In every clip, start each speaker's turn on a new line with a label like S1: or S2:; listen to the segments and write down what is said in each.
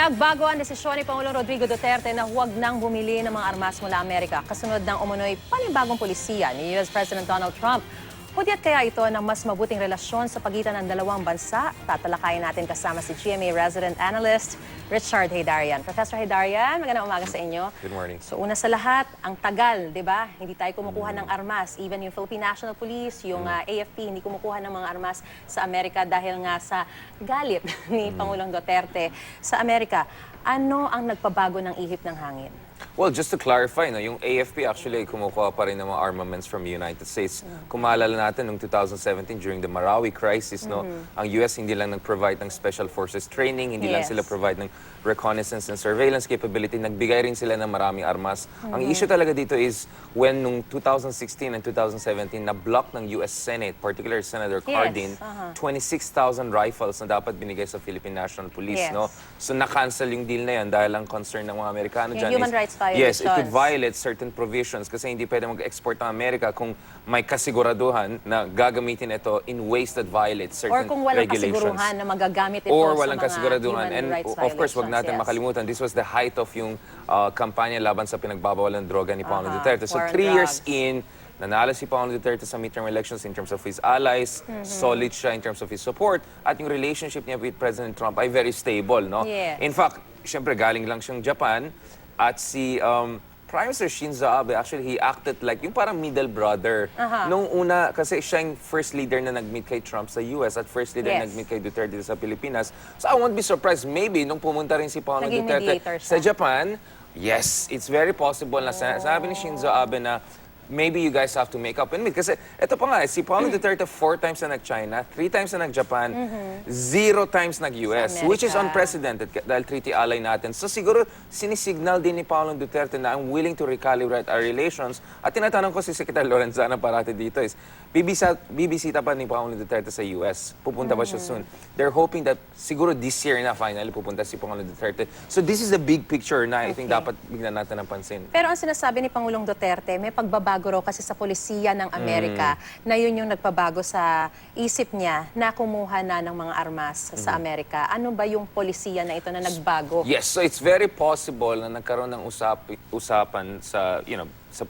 S1: Nagbago ang desisyon ni Pangulong Rodrigo Duterte na huwag nang bumili ng mga armas mula Amerika kasunod ng umano'y panibagong polisiya ni US President Donald Trump. Hudyat kaya ito ng mas mabuting relasyon sa pagitan ng dalawang bansa? Tatalakayin natin kasama si GMA resident analyst Richard Heydarian. Professor Heydarian, magandang umaga sa inyo.
S2: Good morning.
S1: So una sa lahat, ang tagal, di ba? Hindi tayo kumukuha ng armas. Even yung Philippine National Police, yung AFP, hindi kumukuha ng mga armas sa Amerika dahil nga sa galit ni Pangulong Duterte sa Amerika. Ano ang nagpabago ng ihip ng hangin?
S2: Well, just to clarify, no, yung AFP actually kumukuha pa rin ng mga armaments from the United States. Kung maalala natin, noong 2017, during the Marawi crisis, no, ang US hindi lang nag-provide ng special forces training, hindi lang sila provide ng reconnaissance and surveillance capability, nagbigay rin sila ng maraming armas. Ang issue talaga dito is when noong 2016 and 2017, na-block ng US Senate, particularly Senator Cardin, 26,000 rifles na dapat binigay sa Philippine National Police. No? So na-cancel yung deal na yan dahil ang concern ng mga Amerikano dyan
S1: human rights violations.
S2: Yes, it could violate certain provisions kasi hindi pwede mag-export ng Amerika kung may kasiguraduhan na gagamitin ito in ways that violate certain regulations.
S1: Or kung walang kasiguruhan na magagamit ito
S2: or
S1: sa
S2: walang
S1: mga
S2: kasiguraduhan.
S1: human rights
S2: And of course, wag
S1: violations,
S2: natin makalimutan, this was the height of yung kampanya laban sa pinagbabawal ng droga ni Pangulong Duterte. So 3 years in, nanalo si Pangulong Duterte sa midterm elections in terms of his allies, solid siya in terms of his support, at yung relationship niya with President Trump ay very stable. No?
S1: Yes.
S2: In fact, syempre galing lang siyang Japan, at si Prime Minister Shinzo Abe, actually, he acted like yung parang middle brother. Nung una, kasi siya yung first leader na nag-meet kay Trump sa US at first leader na nag-meet kay Duterte sa Pilipinas. So I won't be surprised, maybe, nung pumunta rin si Pangulong Duterte sa Japan, yes, it's very possible na sabi ni Shinzo Abe na maybe you guys have to make up and meet. Kasi ito pa nga, si Pangulong Duterte 4 times na nag-China, 3 times na nag-Japan, 0 times nag-US, which is unprecedented dahil treaty ally natin. So siguro sinisignal din ni Pangulong Duterte na I'm willing to recalibrate our relations. At tinatanong ko si Secretary Lorenzana parati dito is, bibisita pa ni Pangulong Duterte sa US. Pupunta ba siya soon? They're hoping that siguro this year na finally pupunta si Pangulong Duterte. So this is the big picture na I think dapat bigyan natin ng pansin.
S1: Pero ang sinasabi ni Pangulong Duterte, may pagbabago raw kasi sa polisiya ng Amerika na yun yung nagpabago sa isip niya na kumuha na ng mga armas sa Amerika. Ano ba yung polisiya na ito na nagbago?
S2: Yes, so it's very possible na nagkaroon ng usapan sa, sa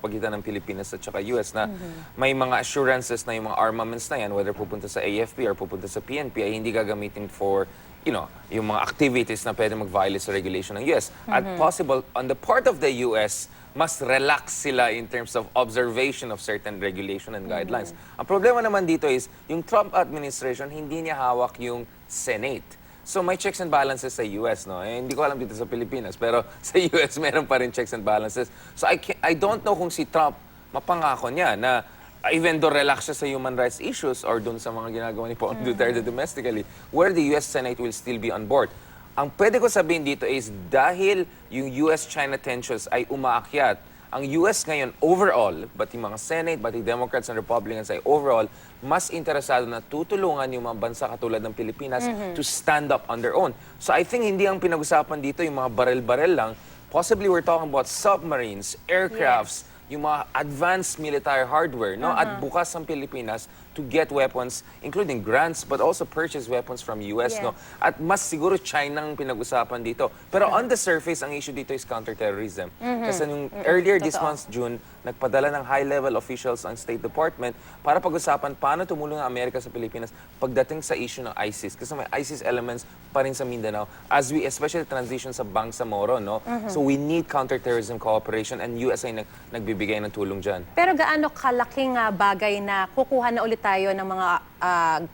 S2: pagitan ng Pilipinas at saka US na may mga assurances na yung mga armaments na yan, whether pupunta sa AFP or pupunta sa PNP, ay hindi gagamitin for yung mga activities na pwede mag-violate sa regulation ng US. At possible, on the part of the US, mas relax sila in terms of observation of certain regulation and guidelines. Ang problema naman dito is, yung Trump administration, hindi niya hawak yung Senate. So may checks and balances sa US, no? Eh, hindi ko alam dito sa Pilipinas, pero sa US meron pa rin checks and balances. So I don't know kung si Trump mapangako niya na even though relax siya sa human rights issues or dun sa mga ginagawa ni Pangulong Duterte domestically, where the US Senate will still be on board. Ang pwede ko sabihin dito is dahil yung US-China tensions ay umaakyat, ang US ngayon overall, pati mga Senate, pati Democrats and Republicans ay overall, mas interesado na tutulungan yung mga bansa katulad ng Pilipinas to stand up on their own. So I think hindi ang pinag-usapan dito yung mga barel-barel lang. Possibly we're talking about submarines, aircrafts, yung mga advanced military hardware, no? At bukas ang Pilipinas to get weapons, including grants, but also purchase weapons from US, no? At mas siguro China ang pinag-usapan dito. Pero on the surface, ang issue dito is counterterrorism. Kasi nung earlier this month, June, nagpadala ng high-level officials ang State Department para pag-usapan paano tumulong ang Amerika sa Pilipinas pagdating sa issue ng ISIS. Kasi may ISIS elements pa rin sa Mindanao as we especially transition sa Bangsamoro, no? So we need counterterrorism cooperation and US ay nagbibigay ng tulong dyan.
S1: Pero gaano kalaking bagay na kukuha na ulit tayo ng mga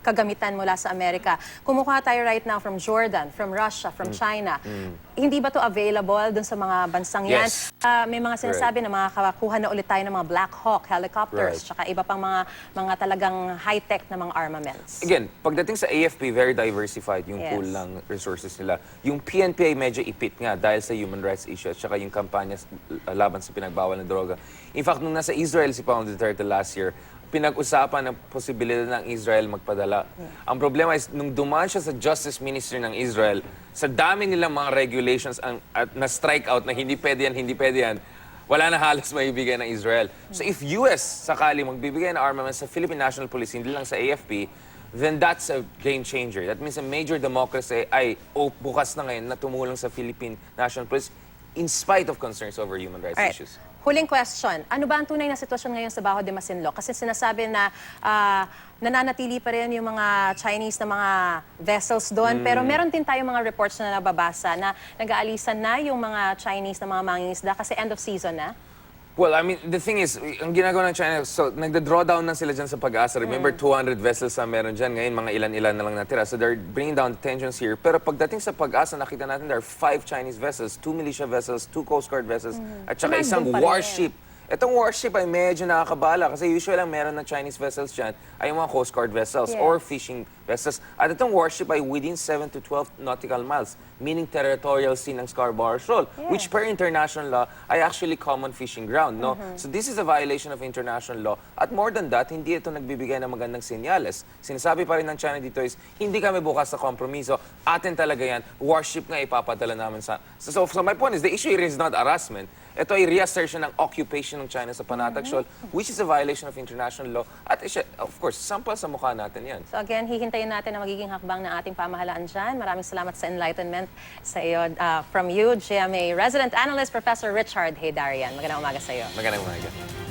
S1: kagamitan mula sa Amerika? Kumukuha tayo right now from Jordan, from Russia, from China. Hindi ba to available dun sa mga bansang yan? May mga sinasabi na makakakuha na ulit tayo ng mga Black Hawk helicopters, tsaka iba pang mga talagang high-tech na mga armaments.
S2: Again, pagdating sa AFP, very diversified yung pool ng resources nila. Yung PNP ay medyo ipit nga dahil sa human rights issue at saka yung kampanya laban sa pinagbawal ng droga. In fact, nung nasa Israel si Pangulong Duterte last year, pinag-usapan ng posibilidad ng Israel magpadala. Ang problema is, nung dumaan siya sa Justice Ministry ng Israel, sa dami nilang mga regulations at na-strike out na hindi pwede yan, wala na halos maibigay ng Israel. So if US sakali magbibigay ng armaments sa Philippine National Police, hindi lang sa AFP, then that's a game changer. That means a major democracy ay bukas na ngayon na tumulong sa Philippine National Police in spite of concerns over human rights
S1: Alright.
S2: issues.
S1: Huling question, ano ba ang tunay na sitwasyon ngayon sa Bajo de Masinloc? Kasi sinasabi na nananatili pa rin yung mga Chinese na mga vessels doon, pero meron din tayong mga reports na nababasa na nag-aalisan na yung mga Chinese na mga mangingisda kasi end of season na.
S2: Well, I mean, the thing is, ang ginagawa ng China, so nagda-drawdown na sila dyan sa Pag-asa. Remember, 200 vessels na meron dyan. Ngayon, mga ilan-ilan na lang natira. So they're bringing down the tensions here. Pero pagdating sa Pag-asa, nakita natin there are 5 Chinese vessels, 2 militia vessels, 2 Coast Guard vessels, at saka isang
S1: Nandun pa rin.
S2: warship. Itong warship ay medyo nakakabala kasi usually lang meron na Chinese vessels dyan ay yung mga Coast Guard vessels
S1: Yes.
S2: or fishing vessels. At itong warship ay within 7 to 12 nautical miles, meaning territorial sea ng Scarborough Shoal, which per international law ay actually common fishing ground. No? So this is a violation of international law. At more than that, hindi ito nagbibigay ng magandang senyales. Sinasabi pa rin ng China dito is, hindi kami bukas sa kompromiso, atin talaga yan, warship nga ipapadala namin sa... So my point is, the issue here is not harassment. Ito ay reassertion ng occupation ng China sa Panatag Shoal, which is a violation of international law. At of course, sampal sa mukha natin yan.
S1: So again, hihintayin natin ang magiging hakbang ng ating pamahalaan dyan. Maraming salamat sa enlightenment sa iyo, from you, GMA Resident Analyst Professor Richard Heydarian. Magandang umaga sa iyo.
S2: Magandang umaga.